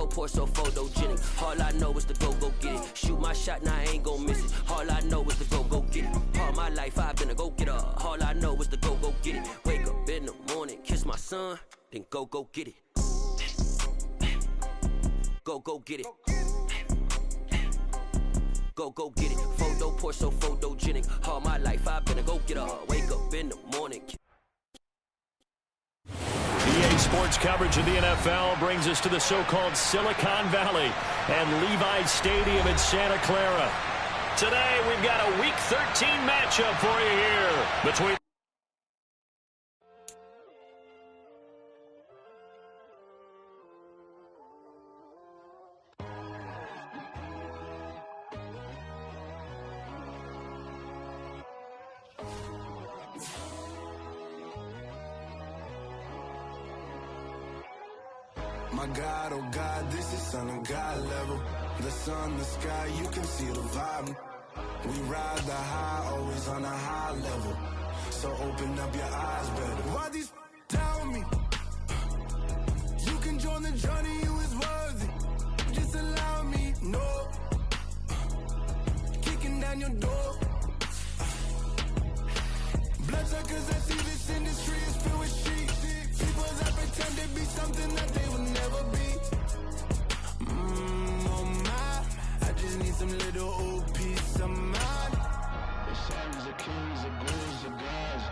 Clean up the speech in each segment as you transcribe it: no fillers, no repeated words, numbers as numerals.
Photo poor, so photogenic. All I know is to go get it. Shoot my shot, now I ain't gon' miss it. All I know is to go get it. All my life I've been a go-getter. All I know is to go get it. Wake up in the morning, kiss my son, then go get it. Go get it. Go get it. Photo poor, so photogenic. All my life I've been a go-getter. Wake up in the morning. EA Sports coverage of the NFL brings us to the so-called Silicon Valley and Levi's Stadium in Santa Clara. Today we've got a Week 13 matchup for you here between My God, oh God, this is Son of God level. The sun, the sky, you can see the vibe. We ride the high, always on a high level. So open up your eyes better. Why these down me? You can join the journey, you is worthy. Just allow me, no. Kicking down your door. Bloodsuckers that see this industry is filled with sheep. People that pretend to be something that they will never be. Oh my, I just need some little old peace of mind. The sons of kings, the bulls, the gods.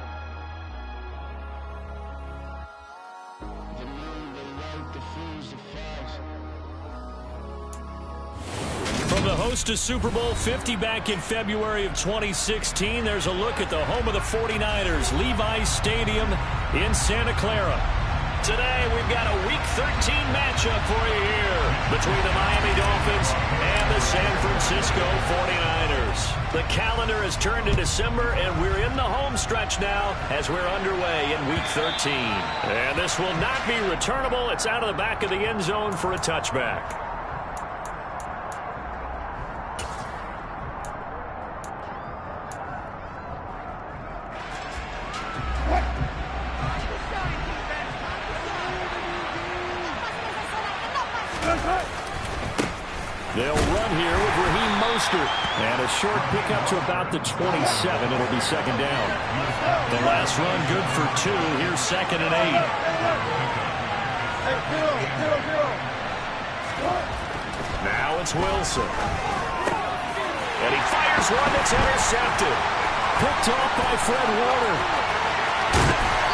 The moon, the light, the fools, the facts. From the host to Super Bowl 50 back in February of 2016, there's a look at the home of the 49ers, Levi's Stadium in Santa Clara. Today, we've got a Week 13 matchup for you here between the Miami Dolphins and the San Francisco 49ers. The calendar has turned to December, and we're in the home stretch now as we're underway in Week 13. And this will not be returnable. It's out of the back of the end zone for a touchback. They'll run here with Raheem Mostert. And a short pickup to about the 27. It'll be second down. The last run good for 2. Here's 2nd and 8. Now it's Wilson. And he fires one that's intercepted. Picked off by Fred Warner.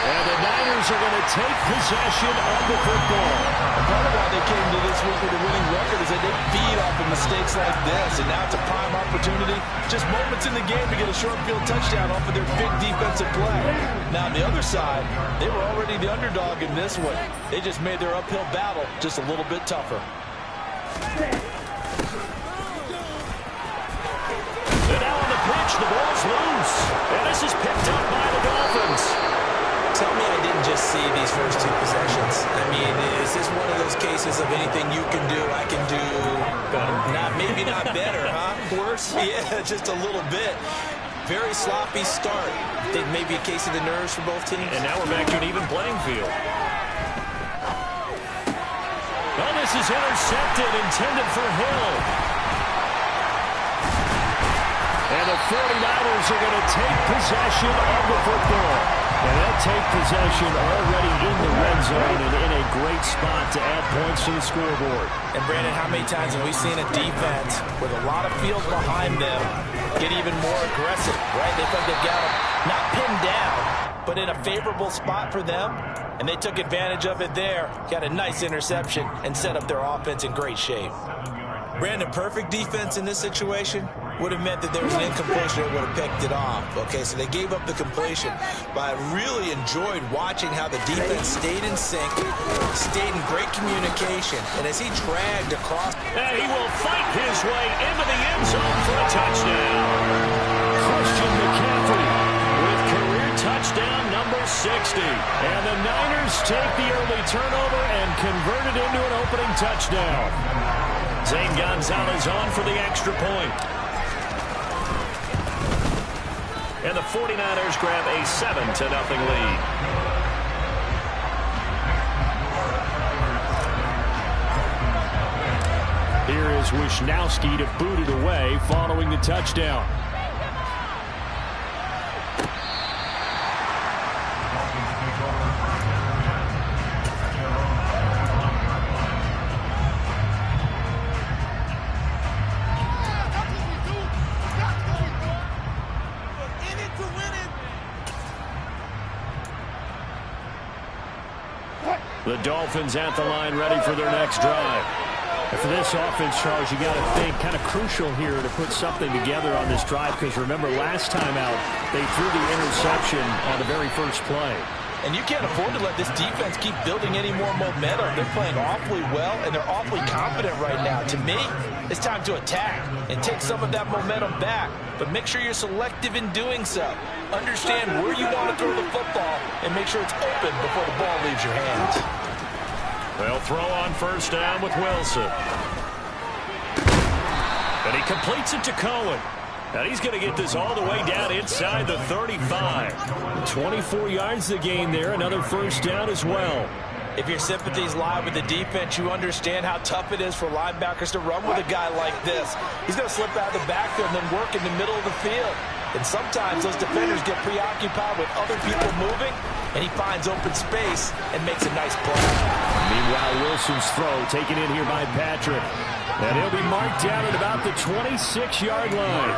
And the Niners are going to take possession of the football. Part of why they came to this week with a winning record is that they feed off of mistakes like this. And now it's a prime opportunity. Just moments in the game to get a short field touchdown off of their big defensive play. Now on the other side, they were already the underdog in this one. They just made their uphill battle just a little bit tougher. And now on the pitch, the ball's loose. And this is picked up by the Dolphins. Tell me I didn't just see these first 2 possessions. I mean, is this one of those cases of anything you can do, I can do better? Maybe not better, huh? Worse? Yeah, just a little bit. Very sloppy start. Think maybe a case of the nerves for both teams. And now we're back to an even playing field. Well, this is intercepted, intended for Hill. And the 49ers are going to take possession of the football. And they'll take possession already in the red zone and in a great spot to add points to the scoreboard. And, Brandon, how many times have we seen a defense with a lot of field behind them get even more aggressive, right? They think they've got them not pinned down, but in a favorable spot for them, and they took advantage of it there, got a nice interception, and set up their offense in great shape. Brandon, perfect defense in this situation would have meant that there was an incompletion that would have picked it off. Okay, so they gave up the completion. But I really enjoyed watching how the defense stayed in sync, stayed in great communication, and as he dragged across. And he will fight his way into the end zone for a touchdown. Christian McCaffrey with career touchdown number 60. And the Niners take the early turnover and convert it into an opening touchdown. Zane Gonzalez on for the extra point. And the 49ers grab a 7-0 lead. here is Wisnowski to boot it away following the touchdown. The Dolphins at the line ready for their next drive. And for this offense, Charles, you got to think kind of crucial here to put something together on this drive, because remember last time out they threw the interception on the very first play. And you can't afford to let this defense keep building any more momentum. They're playing awfully well, and they're awfully confident right now. To me, it's time to attack and take some of that momentum back. But make sure you're selective in doing so. Understand where you want to throw the football and make sure it's open before the ball leaves your hands. They'll throw on first down with Wilson. And he completes it to Cohen. And he's going to get this all the way down inside the 35. 24 yards the gain there. Another first down as well. If your sympathies lie with the defense, you understand how tough it is for linebackers to run with a guy like this. He's going to slip out of the backfield and then work in the middle of the field. And sometimes those defenders get preoccupied with other people moving, and he finds open space and makes a nice play. Meanwhile, Wilson's throw taken in here by Patrick. And he'll be marked down at about the 26-yard line.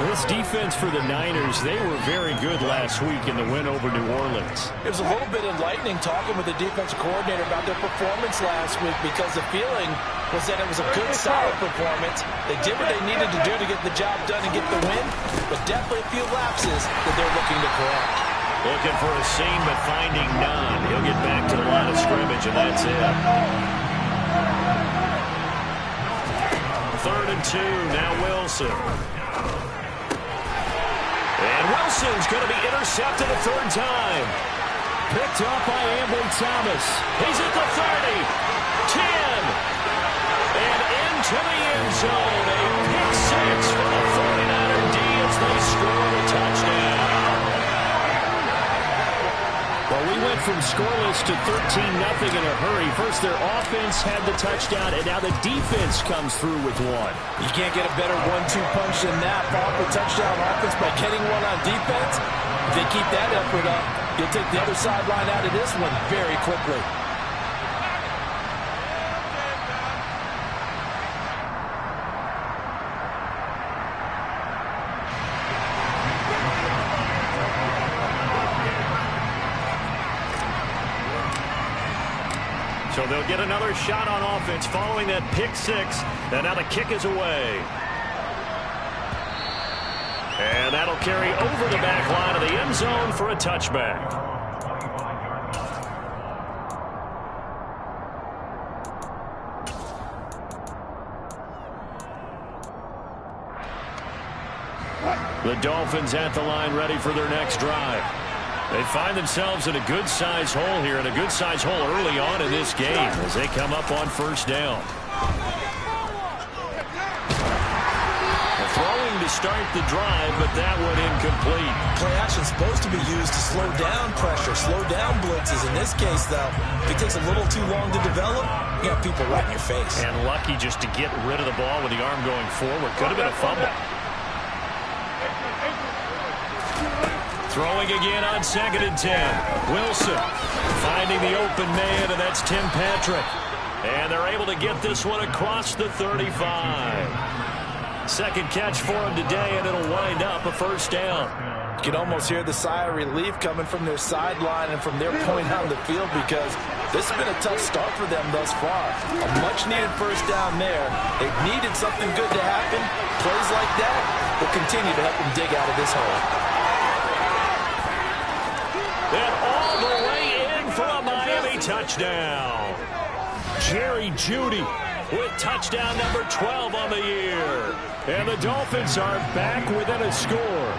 This defense for the Niners, they were very good last week in the win over New Orleans. It was a little bit enlightening talking with the defensive coordinator about their performance last week, because the feeling was that it was a good, solid performance. They did what they needed to do to get the job done and get the win, but definitely a few lapses that they're looking to correct. Looking for a seam, but finding none. He'll get back to the line of scrimmage, and that's it. 3rd and 2, now Wilson. And Wilson's going to be intercepted a third time. Picked up by Ambry Thomas. He's at the 30, 10, and into the end zone. A pick six for the 49er D as they score the touchdown. Well, we went from scoreless to 13-0 in a hurry. First, their offense had the touchdown, and now the defense comes through with one. You can't get a better 1-2 punch than that. Follow the touchdown offense by getting one on defense. If they keep that effort up, you'll take the other sideline out of this one very quickly. So they'll get another shot on offense following that pick six. And now the kick is away. And that'll carry over the back line of the end zone for a touchback. The Dolphins at the line ready for their next drive. They find themselves in a good-sized hole here, and a good-sized hole early on in this game as they come up on first down. Throwing to start the drive, but that one incomplete. Play action is supposed to be used to slow down pressure, slow down blitzes. In this case, though, if it takes a little too long to develop, you got people right in your face. And lucky just to get rid of the ball with the arm going forward. Could have been a fumble. Throwing again on 2nd and 10. Wilson finding the open man, and that's Tim Patrick. And they're able to get this one across the 35. Second catch for him today, and it'll wind up a first down. You can almost hear the sigh of relief coming from their sideline and from their point on the field, because this has been a tough start for them thus far. A much-needed first down there. They've needed something good to happen. Plays like that will continue to help them dig out of this hole. And all the way in for a Miami touchdown. Jerry Jeudy with touchdown number 12 on the year. And the Dolphins are back within a score.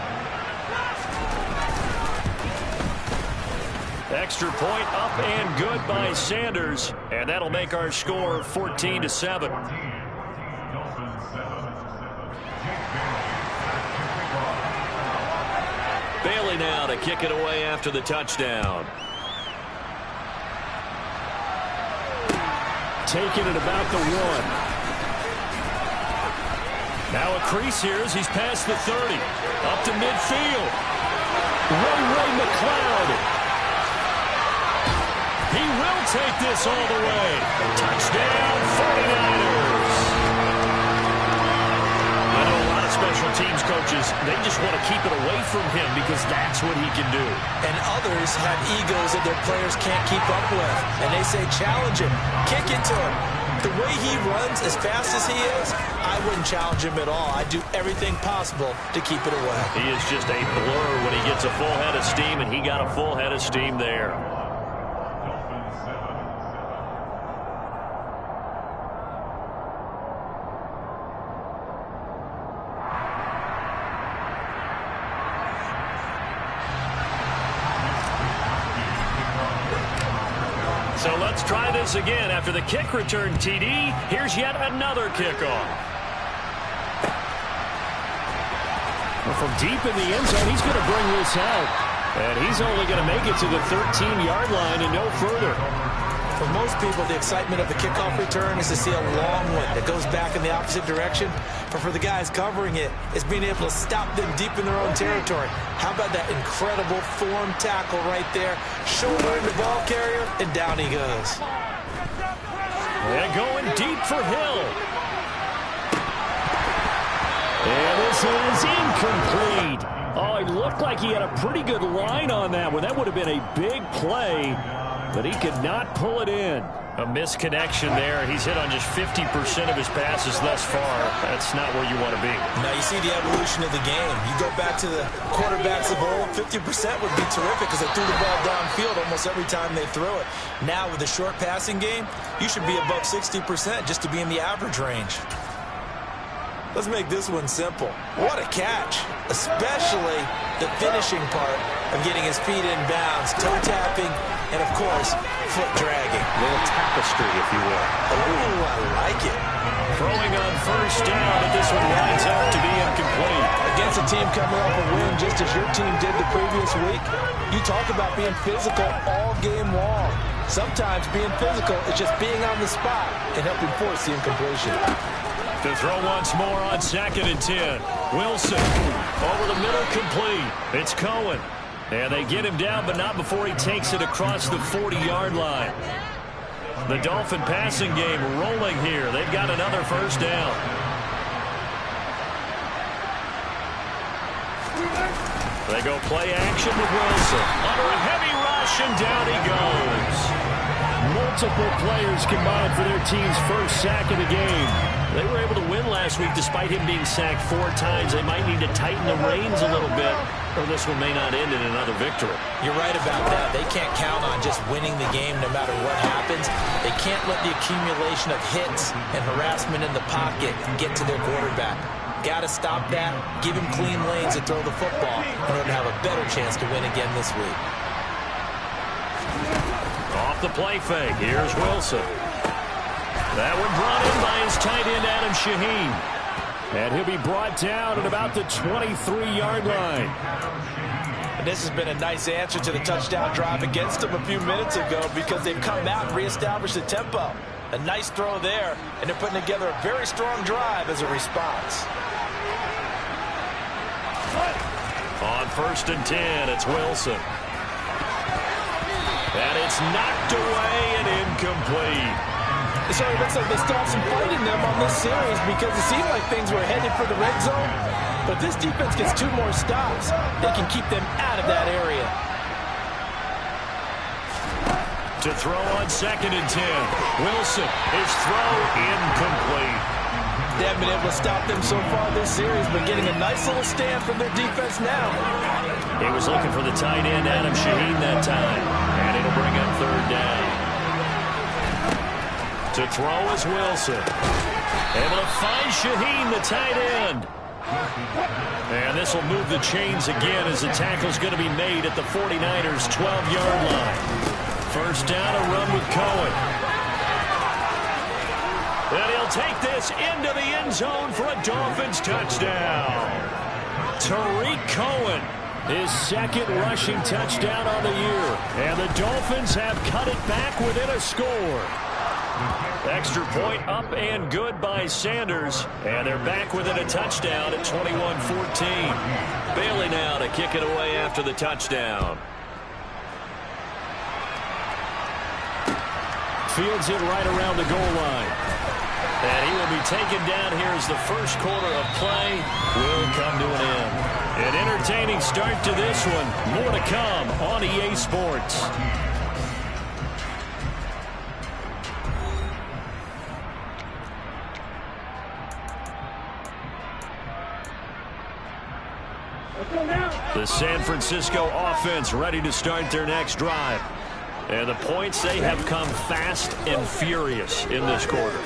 Extra point up and good by Sanders. And that'll make our score 14-7. Bailey now to kick it away after the touchdown. Taking it about the 1. Now a crease here as he's past the 30. Up to midfield. Ray McLeod. He will take this all the way. Touchdown, 49ers. I know a lot of special teams coaches, they just want to keep it away from him because that's what he can do. And others have egos that their players can't keep up with. And they say, challenge him, kick it to him. The way he runs as fast as he is, I wouldn't challenge him at all. I'd do everything possible to keep it away. He is just a blur when he gets a full head of steam, and he got a full head of steam there. So let's try this again. After the kick return TD, here's yet another kickoff. Well, from deep in the end zone, he's going to bring this out. And he's only going to make it to the 13-yard line and no further. For most people, the excitement of the kickoff return is to see a long one that goes back in the opposite direction. But for the guys covering it, it's being able to stop them deep in their own territory. How about that incredible form tackle right there? Shouldering the ball carrier, and down he goes. They're going deep for Hill. And this is incomplete. Oh, it looked like he had a pretty good line on that one. That would have been a big play. But he could not pull it in. A misconnection there. He's hit on just 50% of his passes thus far. That's not where you want to be. Now you see the evolution of the game. You go back to the quarterbacks of old, 50% would be terrific because they threw the ball downfield almost every time they threw it. Now with the short passing game, you should be above 60% just to be in the average range. Let's make this one simple. What a catch, especially the finishing part of getting his feet in bounds, toe tapping, and of course, foot dragging. A little tapestry, if you will. Ooh, I like it. Throwing on first down, and this one winds up to be incomplete. Against a team coming off a win just as your team did the previous week, you talk about being physical all game long. Sometimes being physical is just being on the spot and helping force the incompletion. To throw once more on 2nd and 10. Wilson over the middle, complete. It's Cohen. And they get him down, but not before he takes it across the 40-yard line. The Dolphin passing game rolling here. They've got another first down. They go play action with Wilson. Under a heavy rush, and down he goes. Multiple players combined for their team's first sack of the game. They were able to win last week despite him being sacked 4 times. They might need to tighten the reins a little bit, or this one may not end in another victory. You're right about that. They can't count on just winning the game no matter what happens. They can't let the accumulation of hits and harassment in the pocket get to their quarterback. Got to stop that, give him clean lanes to throw the football in order to have a better chance to win again this week. Off the play fake, here's Wilson. That one brought in by his tight end, Adam Shaheen. And he'll be brought down at about the 23-yard line. And this has been a nice answer to the touchdown drive against them a few minutes ago because they've come out and reestablished the tempo. A nice throw there, and they're putting together a very strong drive as a response. On 1st and 10, it's Wilson. And it's knocked away and incomplete. So it looks like they still have some fight in them on this series because it seemed like things were headed for the red zone. But if this defense gets 2 more stops, they can keep them out of that area. To throw on 2nd and 10. Wilson, his throw incomplete. They haven't been able to stop them so far this series, but getting a nice little stand from their defense now. He was looking for the tight end, Adam Shaheen, that time. And it'll bring up 3rd down. To throw is Wilson. Able to find Shaheen, the tight end. And this will move the chains again as the tackle's going to be made at the 49ers' 12-yard line. First down, a run with Cohen. And he'll take this into the end zone for a Dolphins touchdown. Tariq Cohen, his 2nd rushing touchdown on the year. And the Dolphins have cut it back within a score. Extra point up and good by Sanders. And they're back within a touchdown at 21-14. Bailey now to kick it away after the touchdown. Fields it right around the goal line. And he will be taken down here as the first quarter of play will come to an end. An entertaining start to this one. More to come on EA Sports. The San Francisco offense ready to start their next drive. And the points, they have come fast and furious in this quarter.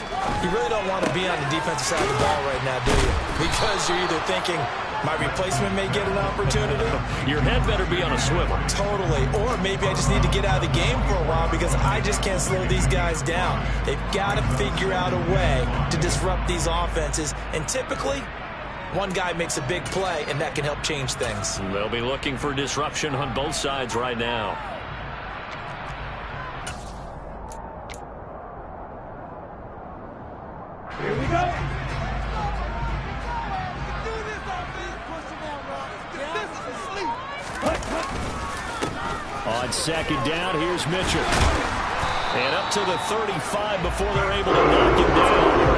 You really don't want to be on the defensive side of the ball right now, do you? Because you're either thinking, my replacement may get an opportunity. Your head better be on a swivel. Totally. Or maybe I just need to get out of the game for a while because I just can't slow these guys down. They've got to figure out a way to disrupt these offenses. And typically, one guy makes a big play, and that can help change things. They'll be looking for disruption on both sides right now. Here we go. On second down, here's Mitchell. And up to the 35 before they're able to knock him down.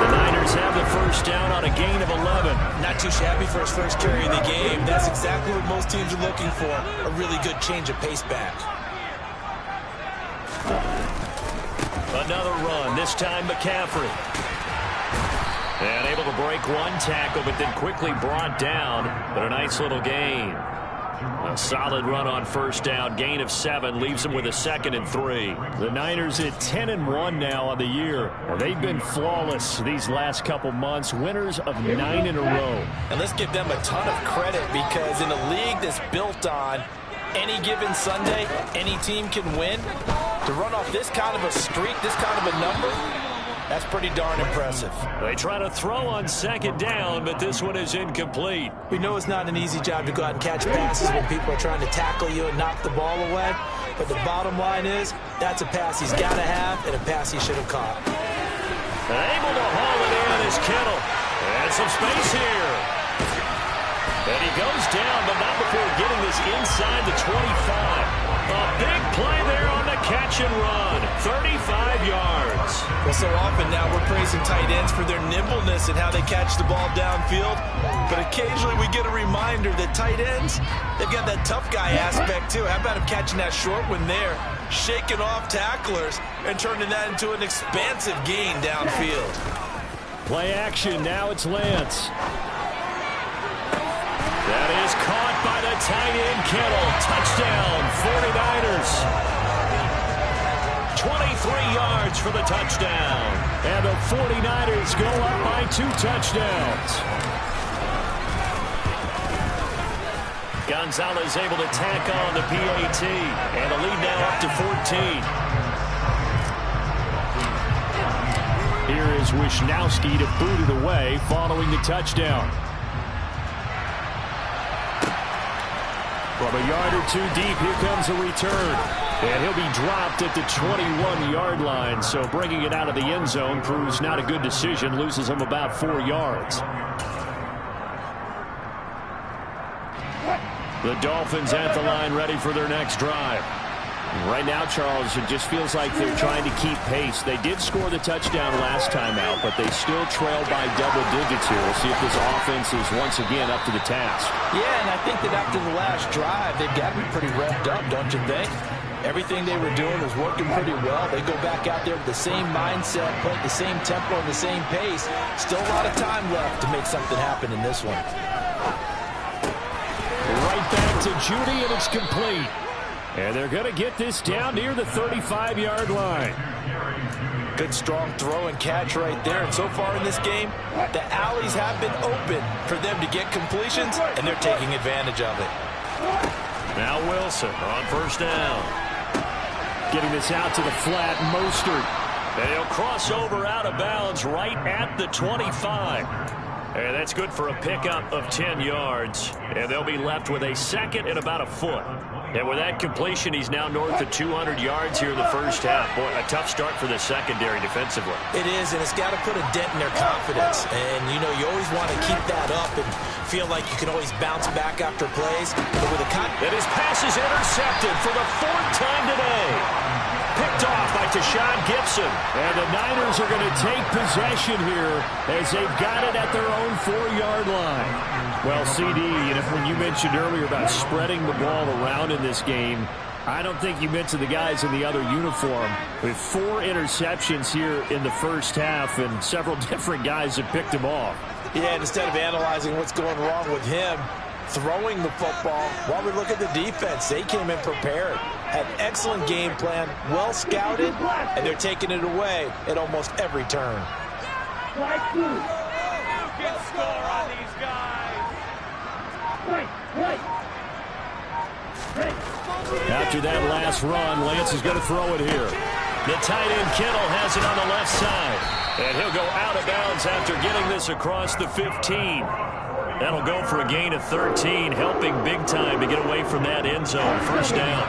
The Niners have the first down on a gain of 11. Not too shabby for his first carry of the game. That's exactly what most teams are looking for. A really good change of pace back. Another run, this time McCaffrey. And able to break one tackle, but then quickly brought down. But a nice little gain. A solid run on first down. Gain of 7 leaves them with a 2nd and 3. The Niners at 10-1 now on the year. They've been flawless these last couple months. Winners of 9 in a row. And let's give them a ton of credit because in a league that's built on any given Sunday, any team can win. To run off this kind of a streak, this kind of a number, that's pretty darn impressive. They try to throw on second down, but this one is incomplete. We know it's not an easy job to go out and catch passes when people are trying to tackle you and knock the ball away. But the bottom line is, that's a pass he's got to have and a pass he should have caught. Able to haul it in is Kittle. And some space here. And he goes down, but not before getting this inside the 25. A big play there on the catch and run. 35 yards. Well, so often now we're praising tight ends for their nimbleness and how they catch the ball downfield. But occasionally we get a reminder that tight ends, they've got that tough guy aspect too. How about him catching that short one there, shaking off tacklers, and turning that into an expansive gain downfield. Play action. Now it's Lance. That is caught by the tight end, Kittle. Touchdown, 49ers. 23 yards for the touchdown. And the 49ers go up by 2 touchdowns. Gonzalez able to tack on the PAT. And the lead now up to 14. Here is Wisnowski to boot it away following the touchdown. From a yard or 2 deep, here comes a return. And he'll be dropped at the 21-yard line. So bringing it out of the end zone proves not a good decision. Loses him about 4 yards. The Dolphins at the line ready for their next drive. Right now, Charles, it just feels like they're trying to keep pace. They did score the touchdown last time out, but they still trail by double digits here. We'll see if this offense is once again up to the task. Yeah, and I think that after the last drive, they've got to be pretty revved up, don't you think? Everything they were doing was working pretty well. They go back out there with the same mindset, playing the same tempo and the same pace. Still a lot of time left to make something happen in this one. Right back to Judy, and it's complete. And they're going to get this down near the 35-yard line. Good strong throw and catch right there. And so far in this game, the alleys have been open for them to get completions, and they're taking advantage of it. Now Wilson on first down. Getting this out to the flat, Mostert. And he'll cross over out of bounds right at the 25. And that's good for a pickup of 10 yards. And they'll be left with a 2nd and about a foot. And with that completion, he's now north of 200 yards here in the first half. Boy, a tough start for the secondary defensively. It is, and it's got to put a dent in their confidence. And, you know, you always want to keep that up and feel like you can always bounce back after plays. But with a and his pass is intercepted for the 4th time today. Picked off by Tashawn Gibson. And the Niners are going to take possession here as they've got it at their own 4-yard line. Well, CD, when you mentioned earlier about spreading the ball around in this game, I don't think you mentioned the guys in the other uniform. With 4 interceptions here in the first half, and several different guys have picked him off. Yeah, and instead of analyzing what's going wrong with him throwing the football, while we look at the defense, they came in prepared, had excellent game plan, well scouted, and they're taking it away at almost every turn. Good score on these guys. After that last run, Lance is going to throw it here. The tight end Kittle has it on the left side. And he'll go out of bounds after getting this across the 15. That'll go for a gain of 13, helping big time to get away from that end zone. First down.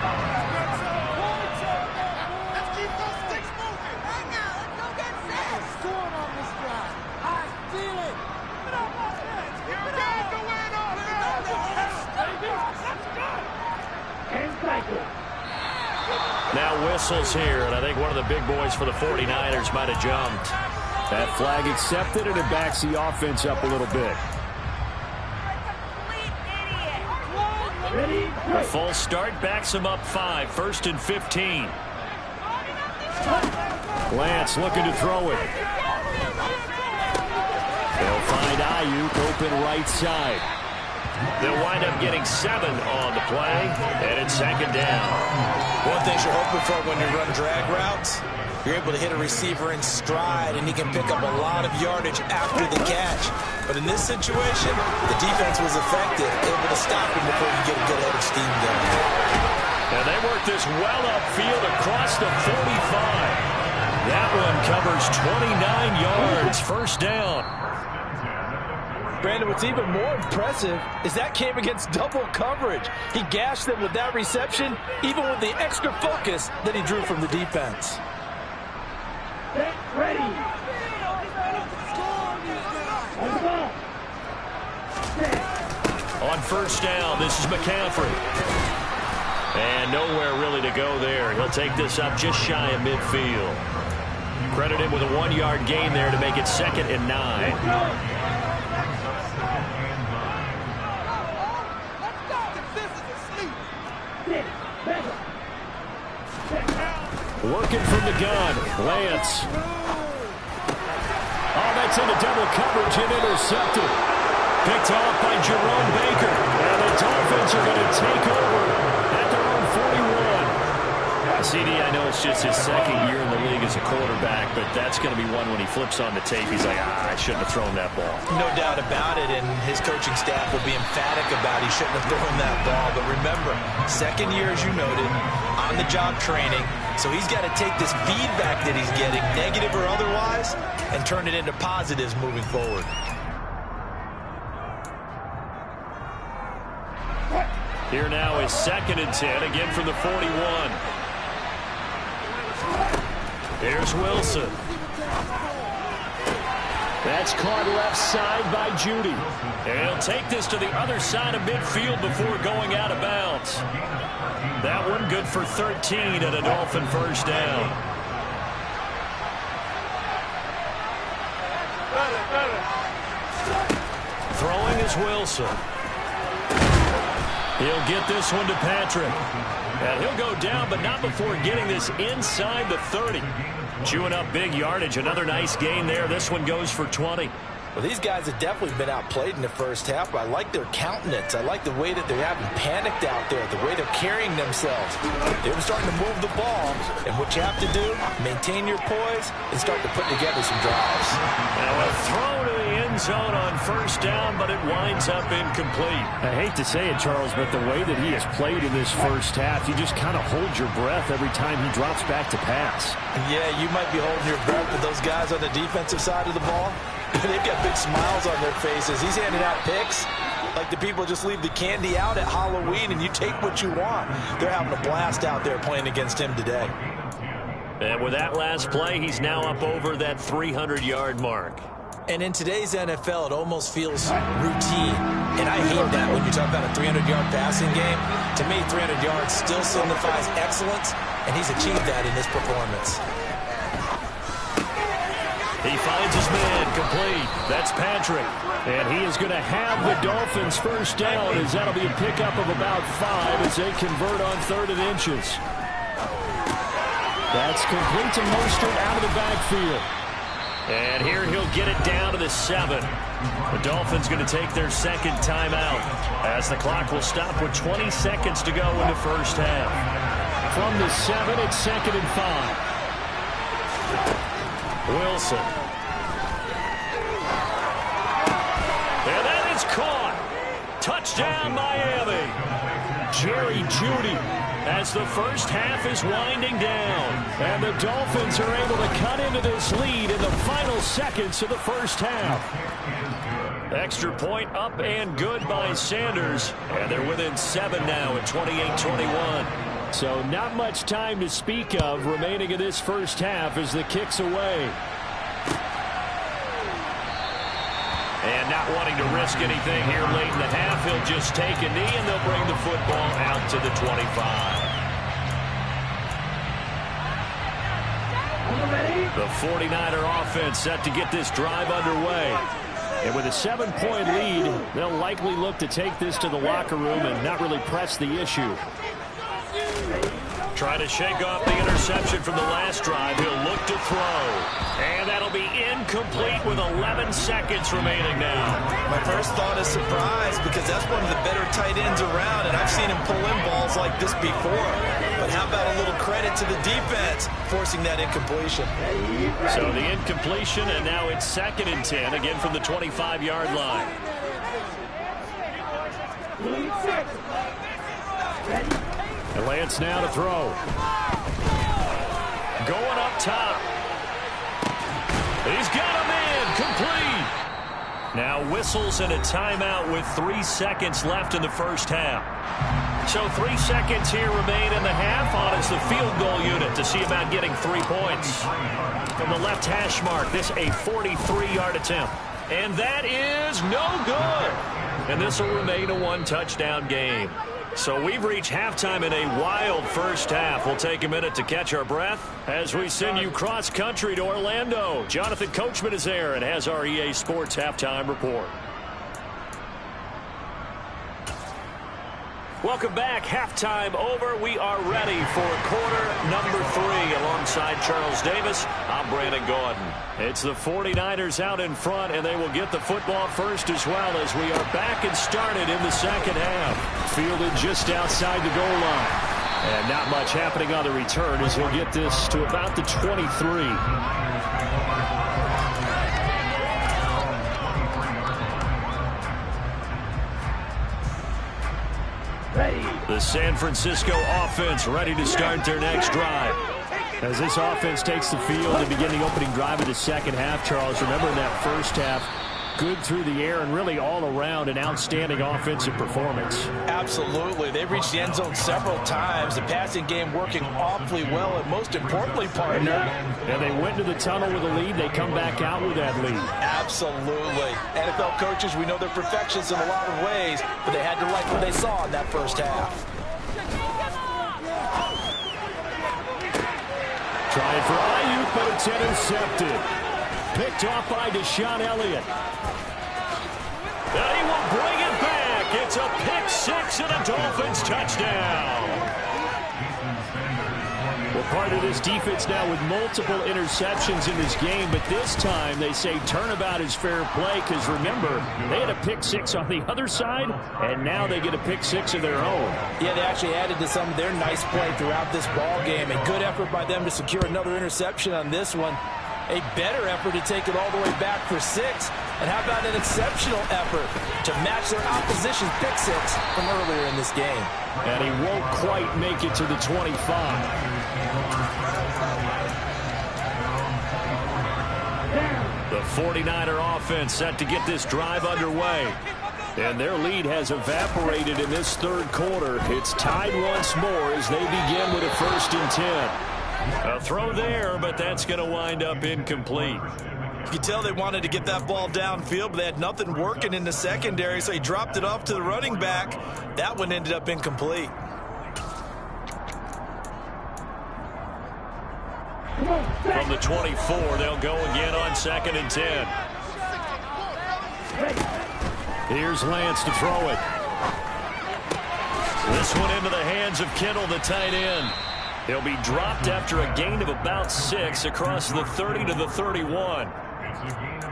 Now whistles here, and I think one of the big boys for the 49ers might have jumped. That flag accepted, and it backs the offense up a little bit. A full start backs him up 5, 1st and 15. Lance looking to throw it. They'll find Ayuk open right side. They'll wind up getting 7 on the play, and it's 2nd down. One thing you're hoping for when you run drag routes, you're able to hit a receiver in stride, and he can pick up a lot of yardage after the catch. But in this situation, the defense was effective, able to stop him before you get a good head of steam going. And they work this well upfield across the 45. That one covers 29 yards, first down. Brandon, what's even more impressive is that came against double coverage. He gashed them with that reception, even with the extra focus that he drew from the defense. Ready. On first down, this is McCaffrey. And nowhere really to go there. He'll take this up just shy of midfield. Credit him with a 1-yard gain there to make it 2nd and 9. Working from the gun, Lance. Oh, that's into double coverage and intercepted. Picked off by Jerome Baker. And the Dolphins are going to take over at their own 41. CD, I know it's just his 2nd year in the league as a quarterback, but that's going to be one when he flips on the tape. He's like, I shouldn't have thrown that ball. No doubt about it, and his coaching staff will be emphatic about he shouldn't have thrown that ball. But remember, 2nd year, as you noted, on-the-job training. So he's got to take this feedback that he's getting, negative or otherwise, and turn it into positives moving forward. Here now is 2nd and 10, again from the 41. Here's Wilson. That's caught left side by Judy. And he'll take this to the other side of midfield before going out of bounds. That one good for 13 and a Dolphin first down. Throwing is Wilson. He'll get this one to Patrick. And he'll go down, but not before getting this inside the 30. Chewing up big yardage. Another nice gain there. This one goes for 20. Well, these guys have definitely been outplayed in the first half, but I like their countenance. I like the way that they haven't panicked out there, the way they're carrying themselves. They were starting to move the ball, and what you have to do, maintain your poise and start to put together some drives. Now a throw to the end zone on first down, but it winds up incomplete. I hate to say it, Charles, but the way that he has played in this first half, you just kind of hold your breath every time he drops back to pass. Yeah, you might be holding your breath, but those guys on the defensive side of the ball, they've got big smiles on their faces. He's handing out picks, Like the people just leave the candy out at Halloween and you take what you want. They're having a blast out there playing against him today. And with that last play, he's now up over that 300-yard mark. And in today's NFL, it almost feels routine. And I hate that when you talk about a 300-yard passing game. To me, 300 yards still signifies excellence, and he's achieved that in this performance. He finds his man complete. That's Patrick. And he is going to have the Dolphins first down, as that'll be a pickup of about 5 as they convert on 3rd and inches. That's complete to Mostert out of the backfield. And here he'll get it down to the 7. The Dolphins going to take their second timeout as the clock will stop with 20 seconds to go in the first half. From the 7, it's 2nd and 5. Wilson. And that is caught. Touchdown, Miami. Jerry Jeudy as the first half is winding down. And the Dolphins are able to cut into this lead in the final seconds of the first half. Extra point up and good by Sanders. And they're within 7 now at 28-21. So not much time to speak of remaining in this first half as the kick's away. And not wanting to risk anything here late in the half, he'll just take a knee and they'll bring the football out to the 25. The 49er offense set to get this drive underway. And with a 7-point lead, they'll likely look to take this to the locker room and not really press the issue. Trying to shake off the interception from the last drive. He'll look to throw. And that'll be incomplete with 11 seconds remaining now. My first thought is surprise because that's one of the better tight ends around, and I've seen him pull in balls like this before. But how about a little credit to the defense forcing that incompletion? So the incompletion, and now it's 2nd and 10, again from the 25-yard line. And Lance now to throw. Going up top. He's got a man complete. Now whistles and a timeout with 3 seconds left in the first half. So 3 seconds here remain in the half on as the field goal unit to see about getting 3 points. From the left hash mark, this a 43-yard attempt. And that is no good. And this will remain a 1-touchdown game. So we've reached halftime in a wild first half. We'll take a minute to catch our breath as we send you cross-country to Orlando. Jonathan Coachman is there and has our EA Sports halftime report. Welcome back. Halftime over. We are ready for quarter number 3 alongside Charles Davis. I'm Brandon Gordon. It's the 49ers out in front, and they will get the football first as well as we are back and started in the second half. Fielded just outside the goal line. And not much happening on the return as he'll get this to about the 23. The San Francisco offense ready to start their next drive. As this offense takes the field and begin the opening drive of the second half, Charles, remember in that first half, good through the air and really all around an outstanding offensive performance. Absolutely. They've reached the end zone several times. The passing game working awfully well, and most importantly, partner. And they went to the tunnel with a lead. They come back out with that lead. Absolutely. NFL coaches, we know they're perfectionists in a lot of ways, but they had to like what they saw in that first half. Trying for Ayuk, but it's intercepted. Picked off by Deshaun Elliott. And he will bring it back. It's a pick 6 and a Dolphins touchdown. Well, part of this defense now with multiple interceptions in this game, but this time they say turnabout is fair play because remember, they had a pick 6 on the other side, and now they get a pick 6 of their own. Yeah, they actually added to some of their nice play throughout this ball game. A good effort by them to secure another interception on this one. A better effort to take it all the way back for 6. And how about an exceptional effort to match their opposition's pick 6 from earlier in this game. And he won't quite make it to the 25. The 49er offense set to get this drive underway. And their lead has evaporated in this third quarter. It's tied once more as they begin with a 1st and 10. A throw there, but that's going to wind up incomplete. You could tell they wanted to get that ball downfield, but they had nothing working in the secondary, so he dropped it off to the running back. That one ended up incomplete. From the 24, they'll go again on 2nd and 10. Here's Lance to throw it. This one into the hands of Kittle, the tight end. He'll be dropped after a gain of about 6 across the 30 to the 31.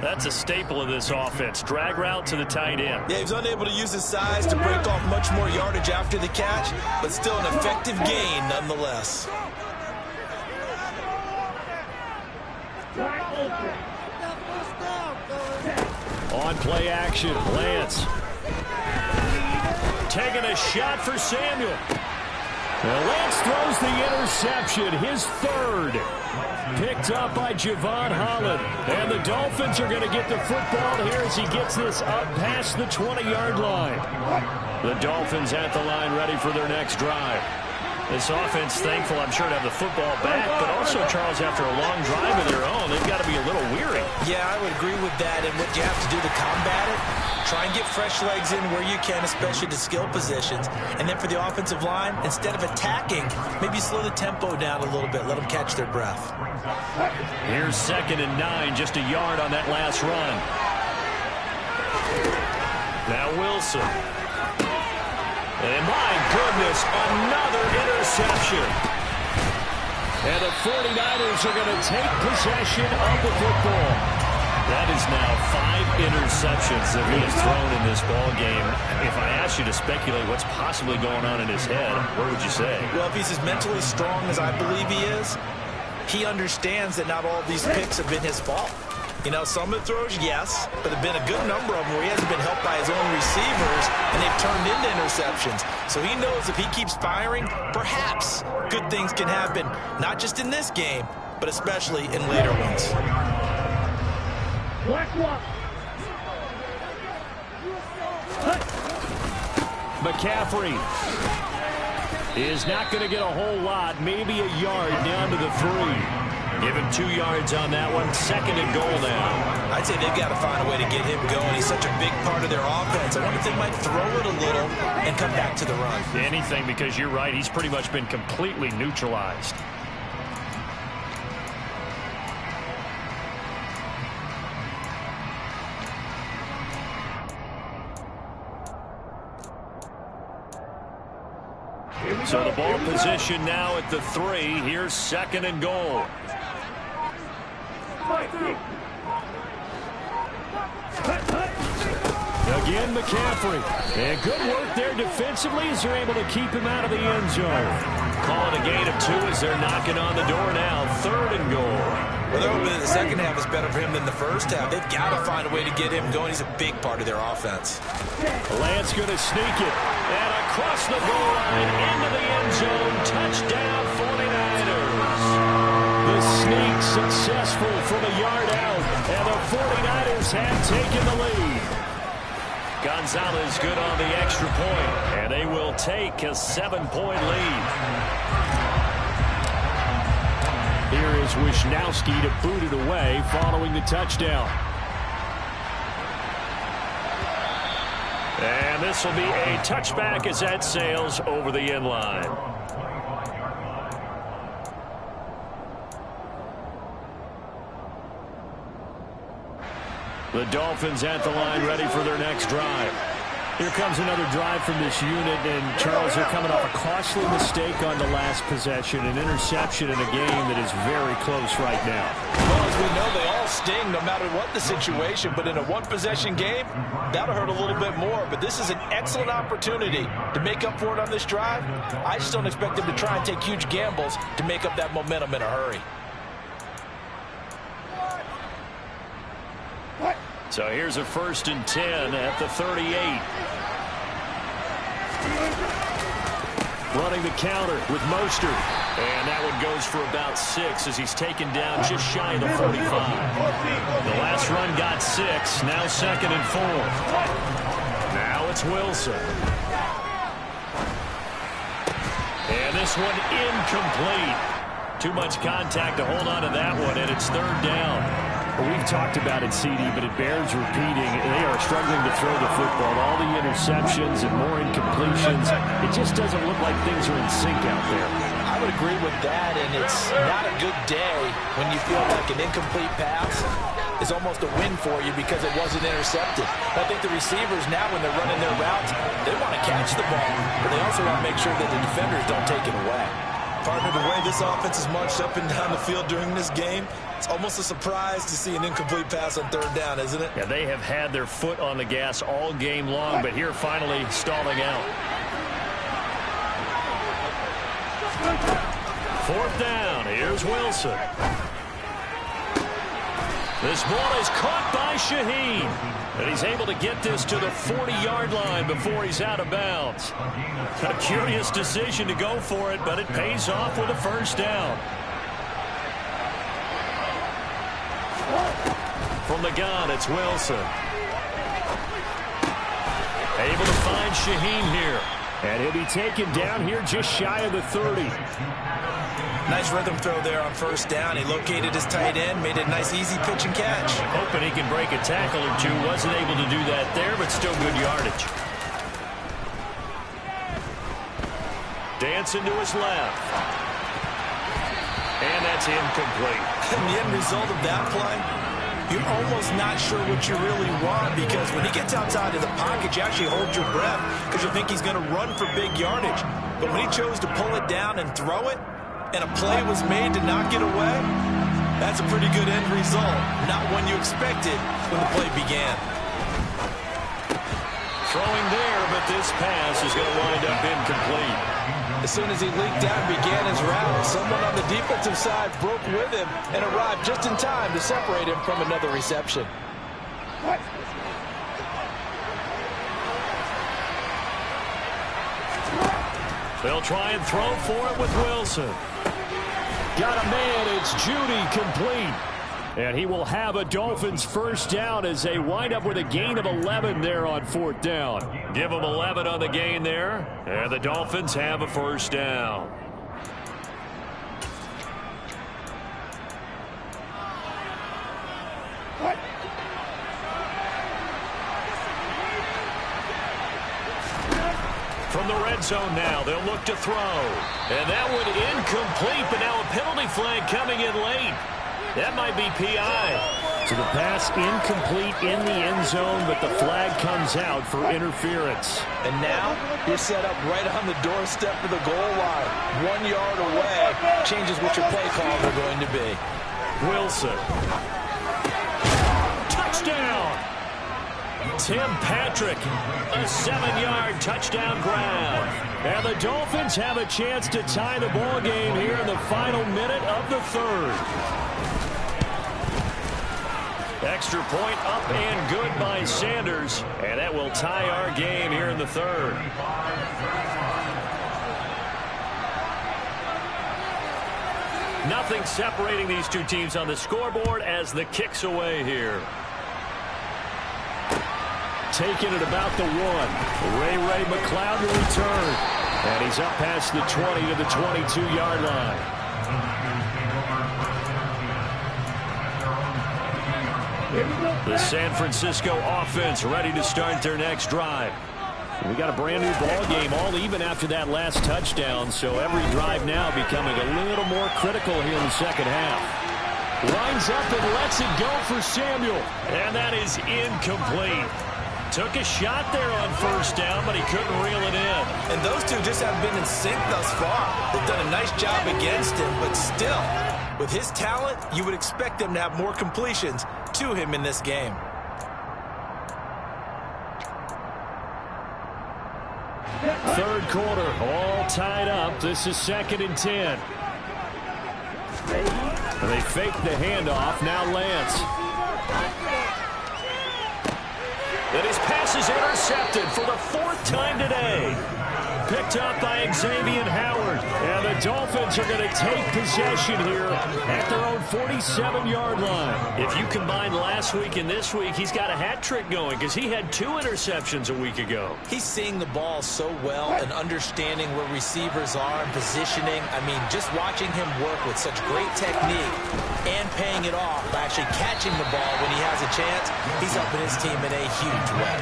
That's a staple of this offense. Drag route to the tight end. Yeah, he was unable to use his size to break off much more yardage after the catch, but still an effective gain nonetheless. On play action, Lance. Taking a shot for Samuel. Now Lance throws the interception, his 3rd. Picked up by Javon Holland. And the Dolphins are going to get the football here as he gets this up past the 20-yard line. The Dolphins at the line ready for their next drive. This offense thankful, I'm sure, to have the football back, but also, Charles, after a long drive of their own, they've got to be a little weary. Yeah, I would agree with that, and what you have to do to combat it, try and get fresh legs in where you can, especially to skill positions. And then for the offensive line, instead of attacking, maybe slow the tempo down a little bit, let them catch their breath. Here's 2nd and 9, just a yard on that last run. Now Wilson. And my goodness, another interception. And the 49ers are going to take possession of the football. That is now 5 interceptions that he has thrown in this ball game. If I asked you to speculate what's possibly going on in his head, what would you say? Well, if he's as mentally strong as I believe he is, he understands that not all of these picks have been his fault. You know, some of the throws, yes, but there have been a good number of them where he hasn't been helped by his own receivers, and they've turned into interceptions. So he knows if he keeps firing, perhaps good things can happen, not just in this game, but especially in later ones. McCaffrey is not going to get a whole lot, maybe a yard down to the 3. Give him 2 yards on that one. 2nd and goal now. I'd say they've got to find a way to get him going. He's such a big part of their offense. I wonder if they might throw it a little and come back to the run. Anything, because you're right. He's pretty much been completely neutralized. So the ball position now at the 3. Here's 2nd and goal. Again, McCaffrey. And good work there defensively as they're able to keep him out of the end zone. Calling a gain of 2 as they're knocking on the door now. 3rd and goal. Well, they're hoping that the second half is better for him than the first half. They've got to find a way to get him going. He's a big part of their offense. Lance going to sneak it. And across the goal line into the end zone. Touchdown 49ers. The sneak successful from a yard out. And the 49ers have taken the lead. Gonzalez good on the extra point. And they will take a 7-point lead. Here is Wisnowski to boot it away following the touchdown. And this will be a touchback as that sails over the end line. The Dolphins at the line ready for their next drive. Here comes another drive from this unit, and Charles, they're coming off a costly mistake on the last possession, an interception in a game that is very close right now. Well, as we know, they all sting no matter what the situation, but in a one-possession game, that'll hurt a little bit more. But this is an excellent opportunity to make up for it on this drive. I just don't expect them to try and take huge gambles to make up that momentum in a hurry. So here's a 1st and 10 at the 38. Running the counter with Mostert. And that one goes for about 6 as he's taken down just shy of the 45. The last run got 6. Now 2nd and 4. Now it's Wilson. And this one incomplete. Too much contact to hold on to that one, and it's third down. Well, we've talked about it, CD, but it bears repeating. They are struggling to throw the football. All the interceptions and more incompletions. It just doesn't look like things are in sync out there. I would agree with that, and it's not a good day when you feel like an incomplete pass is almost a win for you because it wasn't intercepted. I think the receivers now, when they're running their routes, they want to catch the ball, but they also want to make sure that the defenders don't take it away. Partner, the way this offense has marched up and down the field during this game, it's almost a surprise to see an incomplete pass on third down, isn't it? Yeah, they have had their foot on the gas all game long, but here finally stalling out. Fourth down. Here's Wilson. This ball is caught by Shaheen. And he's able to get this to the 40-yard line before he's out of bounds. A curious decision to go for it, but it pays off with a first down. From the gun, it's Wilson. Able to find Shaheen here. And he'll be taken down here just shy of the 30. Nice rhythm throw there on first down. He located his tight end, made a nice easy pitch and catch. Hoping he can break a tackle or two. Wasn't able to do that there, but still good yardage. Dancing to his left. And that's incomplete. And the end result of that play, you're almost not sure what you really want, because when he gets outside of the pocket, you actually hold your breath because you think he's going to run for big yardage. But when he chose to pull it down and throw it, and a play was made to knock it away, that's a pretty good end result. Not one you expected when the play began. Throwing there, but this pass is going to wind up incomplete. As soon as he leaked out and began his route, someone on the defensive side broke with him and arrived just in time to separate him from another reception. They'll try and throw for it with Wilson. Got a man, it's Judy, complete. And he will have a Dolphins first down as they wind up with a gain of 11 there on fourth down. Give them 11 on the gain there, and the Dolphins have a first down. From the red zone now, they'll look to throw. And that one incomplete, but now a penalty flag coming in late. That might be PI. So the pass incomplete in the end zone, but the flag comes out for interference. And now you're set up right on the doorstep of the goal line. 1 yard away changes what your play calls are going to be. Wilson. Touchdown! Tim Patrick, a 7-yard touchdown grab. And the Dolphins have a chance to tie the ball game here in the final minute of the third. Extra point up and good by Sanders. And that will tie our game here in the third. Nothing separating these two teams on the scoreboard as the kick's away here. Taking it about the 1. Ray McLeod will return. And he's up past the 20 to the 22-yard line. The San Francisco offense ready to start their next drive. We got a brand new ball game, all even after that last touchdown, so every drive now becoming a little more critical here in the second half. Lines up and lets it go for Samuel. And that is incomplete. Took a shot there on first down, but he couldn't reel it in. And those two just haven't been in sync thus far. They've done a nice job against him, but still, with his talent, you would expect them to have more completions to him in this game. Third quarter, all tied up. This is 2nd and 10. And they fake the handoff. Now Lance. And his pass is intercepted for the 4th time today. Picked up by Xavier Howard. And the Dolphins are going to take possession here at their own 47-yard line. If you combine last week and this week, he's got a hat trick going because he had 2 interceptions a week ago. He's seeing the ball so well and understanding where receivers are and positioning. I mean, just watching him work with such great technique and paying it off by actually catching the ball when he has a chance, he's helping his team in a huge way.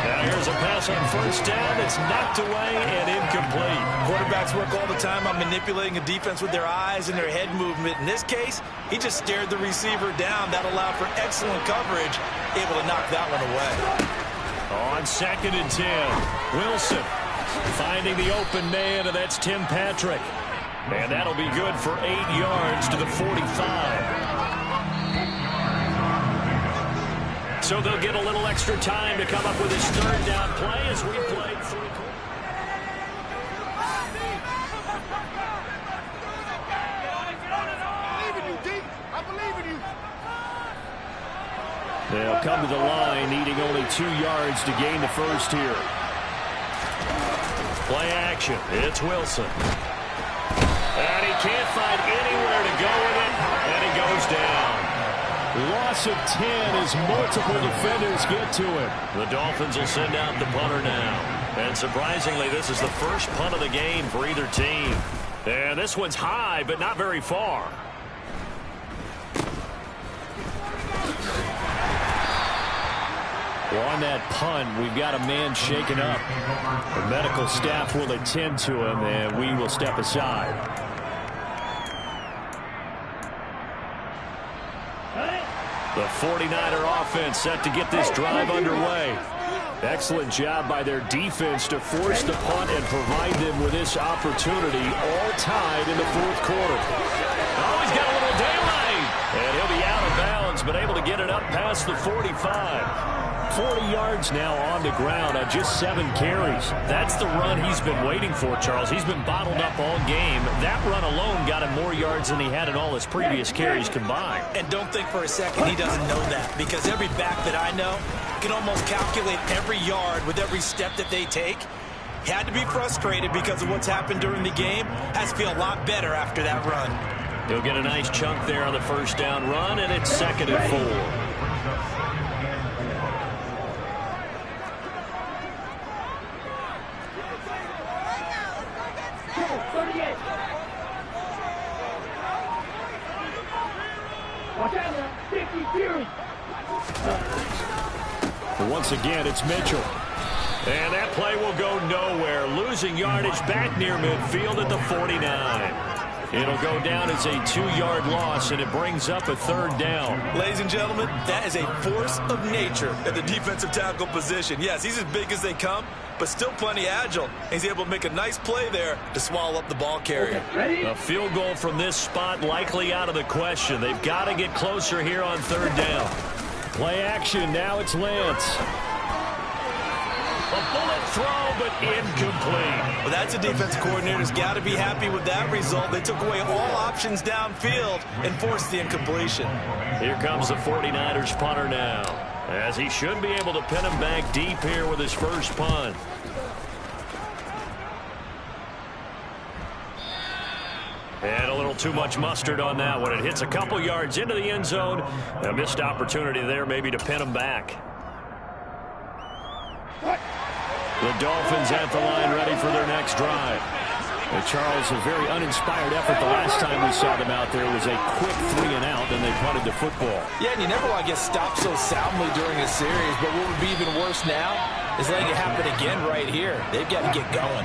Now here's a pass on first down. It's knocked away and incomplete. Quarterbacks work all the time on manipulating a defense with their eyes and their head movement. In this case, he just stared the receiver down. That allowed for excellent coverage, able to knock that one away. On 2nd and 10, Wilson finding the open man, and that's Tim Patrick. And that'll be good for 8 yards to the 45. So they'll get a little extra time to come up with his 3rd down play as we play 3 quarters. They'll come to the line, needing only 2 yards to gain the first here. Play action. It's Wilson. And he can't find anywhere to go with it, and he goes down. Loss of 10 as multiple defenders get to him. The Dolphins will send out the punter now. And surprisingly, this is the first punt of the game for either team. And this one's high, but not very far. Well, on that punt, we've got a man shaken up. The medical staff will attend to him, and we will step aside. The 49er offense set to get this drive underway. Excellent job by their defense to force the punt and provide them with this opportunity, all tied in the 4th quarter. Oh, he's got a little daylight. And he'll be out of bounds, but able to get it up past the 45. 40 yards now on the ground on just 7 carries. That's the run he's been waiting for, Charles. He's been bottled up all game. That run alone got him more yards than he had in all his previous carries combined. And don't think for a second he doesn't know that, because every back that I know can almost calculate every yard with every step that they take. He had to be frustrated because of what's happened during the game. Has to feel a lot better after that run. He'll get a nice chunk there on the first down run, and it's 2nd and 4. Once again, it's Mitchell. And that play will go nowhere. Losing yardage back near midfield at the 49. It'll go down as a 2-yard loss, and it brings up a 3rd down. Ladies and gentlemen, that is a force of nature at the defensive tackle position. Yes, he's as big as they come, but still plenty agile. He's able to make a nice play there to swallow up the ball carrier. A field goal from this spot likely out of the question. They've got to get closer here on 3rd down. Play action. Now it's Lance. A bullet throw, but incomplete. Well, that's a defense coordinator's got to be happy with that result. They took away all options downfield and forced the incompletion. Here comes the 49ers punter now, as he should be able to pin him back deep here with his first punt. And a little too much mustard on that one. It hits a couple yards into the end zone. A missed opportunity there maybe to pin him back. The Dolphins at the line ready for their next drive. And Charles, a very uninspired effort the last time we saw them out there. It was a quick 3-and-out, then they punted the football. Yeah, and you never want to get stopped so soundly during a series, but what would be even worse now is letting it happen again right here. They've got to get going.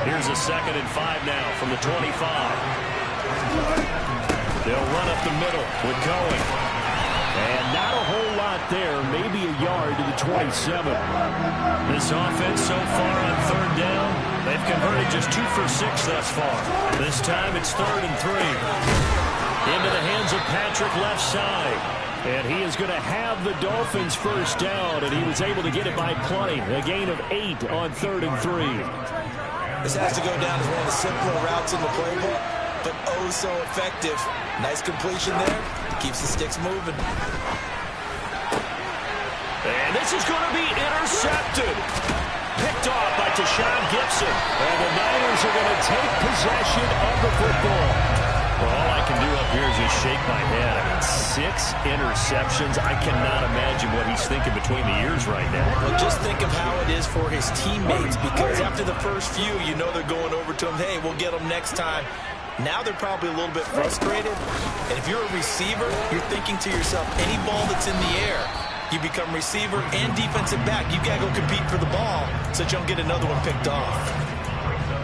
Here's a 2nd and 5 now from the 25. They'll run up the middle with Cohen. And not a whole lot there, maybe a yard to the 27. This offense so far on 3rd down, they've converted just 2 for 6 thus far. This time it's 3rd and 3. Into the hands of Patrick left side. And he is going to have the Dolphins first down, and he was able to get it by plenty. A gain of 8 on 3rd and 3. This has to go down as one of the simpler routes in the playbook, but oh so effective. Nice completion there. Keeps the sticks moving. And this is going to be intercepted. Picked off by Tashawn Gibson. And the Niners are going to take possession of the football. Well, all I can do up here is just shake my head. I mean, 6 interceptions. I cannot imagine what he's thinking between the ears right now. Well, just think of how it is for his teammates, because after the first few, you know they're going over to him, hey, we'll get them next time. Now they're probably a little bit frustrated. And if you're a receiver, you're thinking to yourself, any ball that's in the air, you become receiver and defensive back. You got to go compete for the ball so that you don't get another one picked off.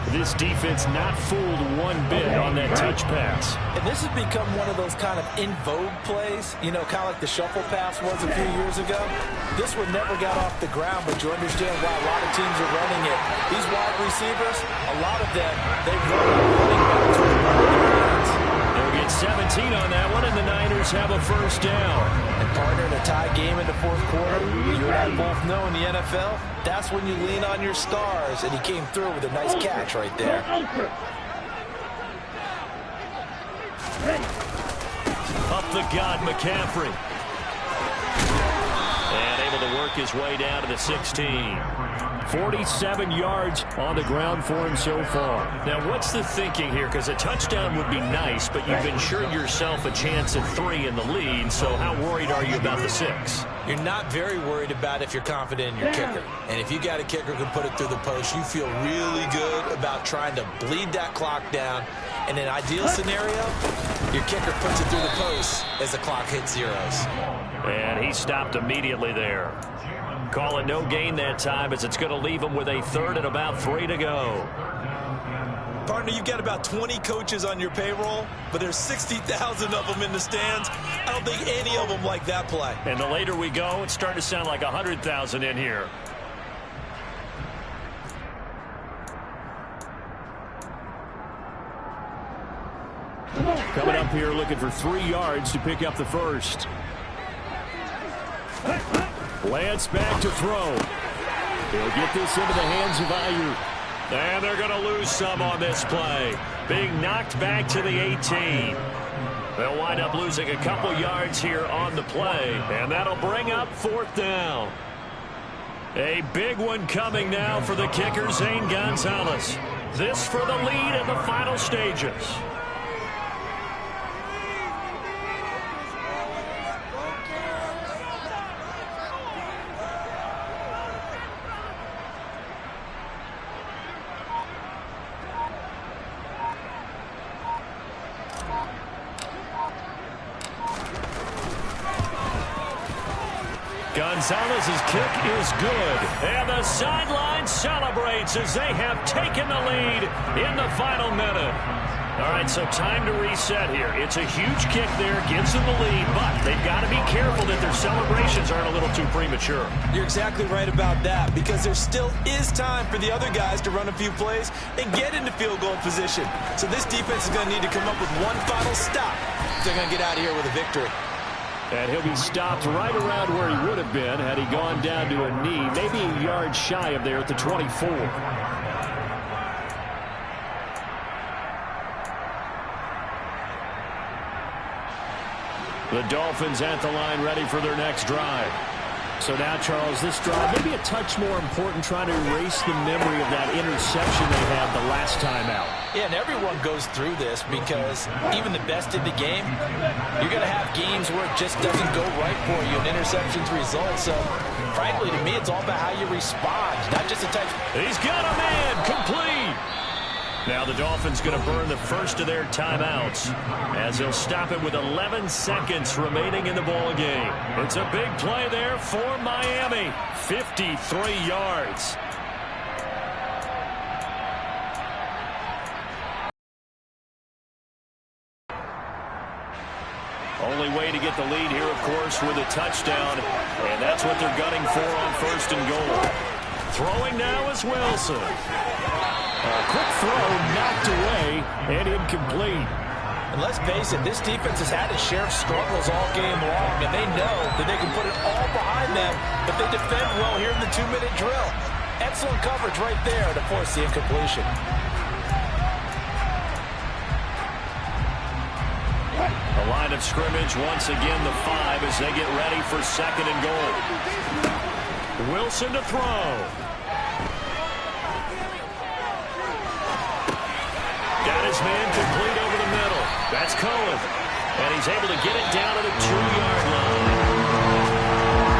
This defense not fooled one bit on that touch pass. And this has become one of those kind of in vogue plays, you know, kind of like the shuffle pass was a few years ago. This one never got off the ground, but you understand why a lot of teams are running it. These wide receivers, a lot of them, they run running backs with They'll get 17 on that one, and the Niners have a first down. And partner, in a tie game in the fourth quarter, you and I both know in the NFL, that's when you lean on your stars, and he came through with a nice catch right there. Up the gut, McCaffrey. And able to work his way down to the 16. 47 yards on the ground for him so far. Now, what's the thinking here? Because a touchdown would be nice, but you've ensured yourself a chance at 3 in the lead, so how worried are you about the 6? You're not very worried about if you're confident in your kicker. And if you got a kicker who can put it through the post, you feel really good about trying to bleed that clock down. In an ideal scenario, your kicker puts it through the post as the clock hits zeros. And he stopped immediately there. Call it no gain that time, as it's going to leave him with a 3rd and about 3 to go. Partner, you've got about 20 coaches on your payroll, but there's 60,000 of them in the stands. I don't think any of them like that play. And the later we go, it's starting to sound like 100,000 in here. Coming up here looking for 3 yards to pick up the first. Lance back to throw. He'll get this into the hands of Ayuk. And they're going to lose some on this play. Being knocked back to the 18. They'll wind up losing a couple yards here on the play. And that'll bring up 4th down. A big one coming now for the kicker, Zane Gonzalez. This for the lead in the final stages. Gonzalez's kick is good, and the sideline celebrates as they have taken the lead in the final minute. All right, so time to reset here. It's a huge kick there, gives them the lead, but they've got to be careful that their celebrations aren't a little too premature. You're exactly right about that, because there still is time for the other guys to run a few plays and get into field goal position. So this defense is going to need to come up with one final stop if they're going to get out of here with a victory. And he'll be stopped right around where he would have been had he gone down to a knee, maybe a yard shy of there at the 24. The Dolphins at the line, ready for their next drive. So now, Charles, this drive maybe a touch more important, trying to erase the memory of that interception they had the last time out. Yeah, and everyone goes through this, because even the best in the game, you're going to have games where it just doesn't go right for you, and interceptions result. So, frankly, to me, it's all about how you respond, not just a touch. He's got a man, complete. Now the Dolphins going to burn the first of their timeouts as they'll stop it with 11 seconds remaining in the ball game. It's a big play there for Miami. 53 yards. Only way to get the lead here, of course, with a touchdown, and that's what they're gunning for on 1st and goal. Throwing now is Wilson. A quick throw knocked away and incomplete. And let's face it, this defense has had its share of struggles all game long, and they know that they can put it all behind them, but they defend well here in the 2-minute drill. Excellent coverage right there to force the incompletion. The line of scrimmage, once again the 5 as they get ready for 2nd and goal. Wilson to throw. Got his man complete over the middle. That's it's Cohen. And he's able to get it down to the 2-yard line.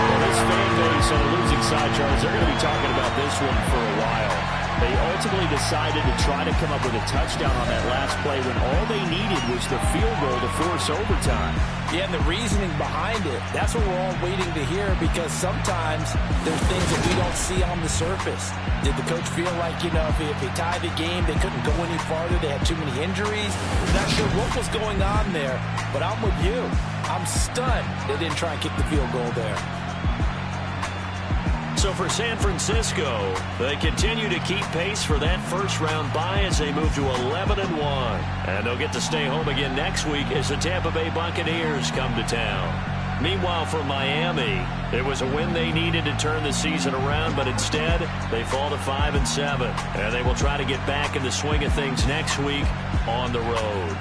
Well, this fan base on the losing side, Charles, they're going to be talking about this one for a while. They ultimately decided to try to come up with a touchdown on that last play when all they needed was the field goal to force overtime. Yeah, and the reasoning behind it, that's what we're all waiting to hear, because sometimes there's things that we don't see on the surface. Did the coach feel like, if they tied the game, they couldn't go any farther, they had too many injuries? Not sure what was going on there, but I'm with you. I'm stunned they didn't try and kick the field goal there. So for San Francisco, they continue to keep pace for that first-round bye as they move to 11-1. And they'll get to stay home again next week as the Tampa Bay Buccaneers come to town. Meanwhile, for Miami, it was a win they needed to turn the season around, but instead, they fall to 5-7. And they will try to get back in the swing of things next week on the road.